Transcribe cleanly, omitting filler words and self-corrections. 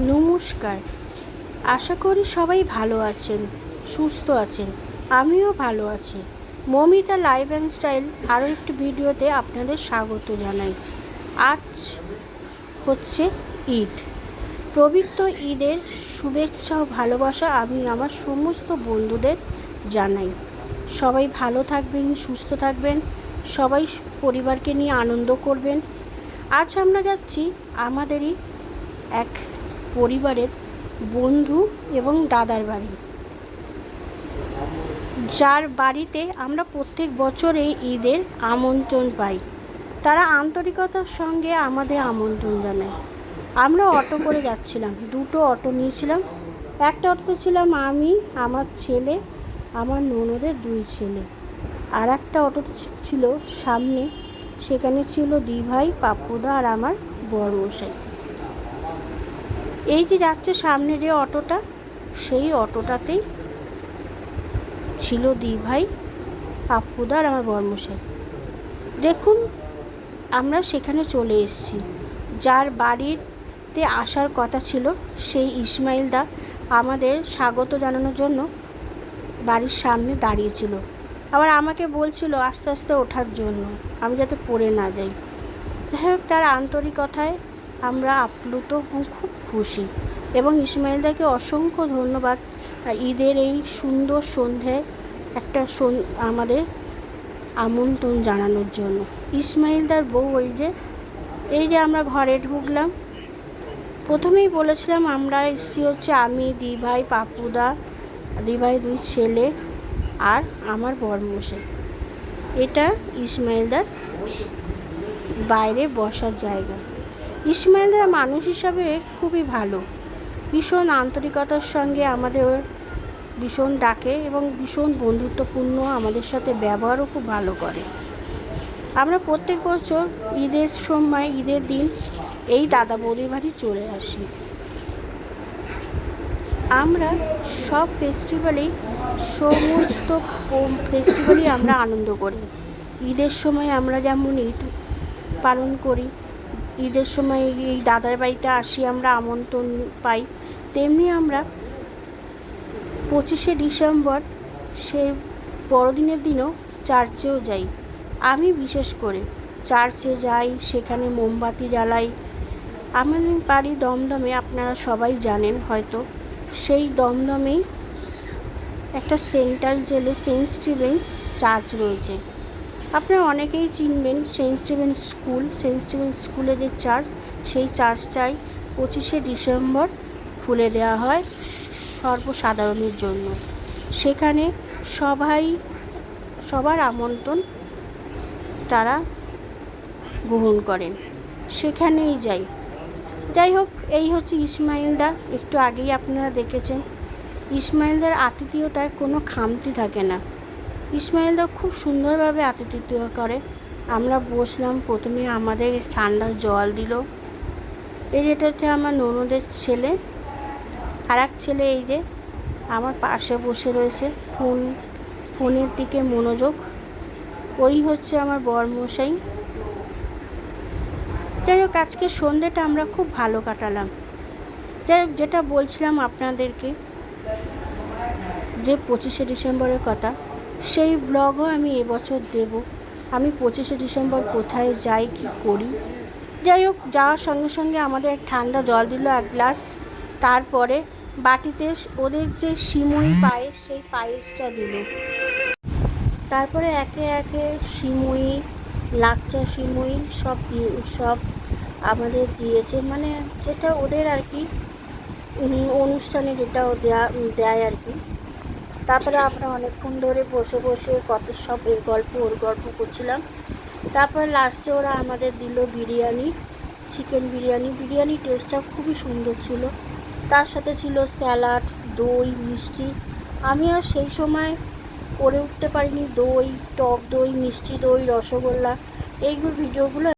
নমস্কার। আশা করি সবাই ভালো আছেন, সুস্থ আছেন। আমিও ভালো আছি। মৌমিতা লাইফ অ্যান্ড স্টাইল আরও একটি ভিডিওতে আপনাদের স্বাগত জানাই। আজ হচ্ছে ঈদ। পবিত্র ঈদের শুভেচ্ছা ও ভালোবাসা আমি আমার সমস্ত বন্ধুদের জানাই। সবাই ভালো থাকবেন, সুস্থ থাকবেন, সবাই পরিবারকে নিয়ে আনন্দ করবেন। আজ আমরা যাচ্ছি আমাদেরই এক পরিবারের বন্ধু এবং দাদার বাড়ি, যার বাড়িতে আমরা প্রত্যেক বছরে ঈদের আমন্ত্রণ পাই। তারা আন্তরিকতার সঙ্গে আমাদের আমন্ত্রণ জানায়। আমরা অটো করে যাচ্ছিলাম, দুটো অটো নিয়েছিলাম। একটা অটোতে ছিলাম আমি, আমার ছেলে, আমার ননদের দুই ছেলে। আর একটা অটো ছিল সামনে, সেখানে ছিল দুই ভাই, পাপ্পুদা আর আমার বড়মশাই। এই যে যাচ্ছে সামনে যে অটোটা, সেই অটোটাতেই ছিল দুই ভাই, পাপ্পুদা আর আমার বড়মশাই। দেখুন, আমরা সেখানে চলে এসেছি। যার বাড়িতে আসার কথা ছিল সেই ইসমাইলদা আমাদের স্বাগত জানানোর জন্য বাড়ির সামনে দাঁড়িয়েছিল। আবার আমাকে বলছিল আস্তে আস্তে ওঠার জন্য, আমি যাতে পড়ে না যাই। যাই হোক, তার আন্তরিকতায় আমরা আপ্লুত খুব খুশি। এবং ইসমাইলদাকে অসংখ্য ধন্যবাদ ঈদের এই সুন্দর সন্ধ্যায় একটা আমাদের আমন্ত্রণ জানানোর জন্য। ইসমাইলদার বউ এই যে আমরা ঘরে ঢুকলাম, প্রথমেই বলেছিলাম আমরা এসেছি হচ্ছে আমি, দিভাই, পাপ্পুদা, দিভাই দুই ছেলে আর আমার বড়মশাই। এটা ইসমাইলদার বাইরে বসার জায়গা। ইসমাইলদার মানুষ হিসাবে খুবই ভালো, ভীষণ আন্তরিকতার সঙ্গে আমাদের ভীষণ ডাকে এবং ভীষণ বন্ধুত্বপূর্ণ, আমাদের সাথে ব্যবহারও খুব ভালো করে। আমরা প্রত্যেক বছর ঈদের সময়, ঈদের দিন এই দাদা বৌদির বাড়ি চলে আসি। আমরা সব সমস্ত ফেস্টিভ্যালই আমরা আনন্দ করি। ঈদের সময় আমরা যেমন ঈদ পালন করি, ঈদের সময় এই দাদার বাড়িতে আসি, আমরা আমন্ত্রণ পাই, তেমনি আমরা 25শে ডিসেম্বর সেই বড়দিনের দিনও চার্চেও যাই। আমি বিশেষ করে চার্চে যাই, সেখানে মোমবাতি জ্বালাই। আমার বাড়ি দমদমে, আপনারা সবাই জানেন হয়তো। সেই দমদমেই একটা সেন্ট্রাল জেলে সেন্ট স্টিভেন্স চার্চ রয়েছে। আপনারা অনেকেই চিনবেন সেন্ট স্টিভেন্স স্কুলে যে চার্চ, সেই চার্চটাই 25শে ডিসেম্বর খুলে দেওয়া হয় সর্বসাধারণের জন্য। সেখানে সবার আমন্ত্রণ তারা গ্রহণ করেন, সেখানেই যাই হোক, এই হচ্ছে ইসমাইলদা। একটু আগেই আপনারা দেখেছেন ইসমাইলদার আতিথেয়তায় কোনো খামতি থাকে না। ইসমাইলদা খুব সুন্দরভাবে আতিথেয় করে। আমরা বসলাম, প্রথমে আমাদের ঠান্ডা জল দিল। এটা হচ্ছে আমার ননদের ছেলে, আর এক ছেলে এই যে আমার পাশে বসে রয়েছে, ফোনের দিকে মনোযোগ। ওই হচ্ছে আমার বড়মশাই। যাই হোক, আজকে সন্ধ্যেটা আমরা খুব ভালো কাটালাম। যাই হোক, যেটা বলছিলাম আপনাদেরকে যে 25শে ডিসেম্বরের কথা, সেই ব্লগও আমি এবছর দেব। আমি 25শে ডিসেম্বর কোথায় যাই, কি করি। যাই হোক, যাওয়ার সঙ্গে সঙ্গে আমাদের ঠান্ডা জল দিল এক গ্লাস। তারপরে বাটিতে ওদের যে সিমুই পায়েস, সেই পায়েসটা দিল। তারপরে একে একে সিমুই, লাচ্চা সিমুই সব আমাদের দিয়েছে, মানে যেটা ওদের আর কি অনুষ্ঠানে যেটা দেয় আর কি। তারপরে আমরা অনেকক্ষণ ধরে বসে বসে কত সব ওর গল্প করছিলাম। তারপরে লাস্টে ওরা আমাদের দিল বিরিয়ানি, চিকেন বিরিয়ানি। বিরিয়ানি টেস্টটা খুবই সুন্দর ছিল। তার সাথে ছিল স্যালাড, দই, মিষ্টি। আমি আর সেই সময় করে উঠতে পারিনি, দই, টক দই, মিষ্টি দই, রসগোল্লা, এইগুলো ভিডিওগুলো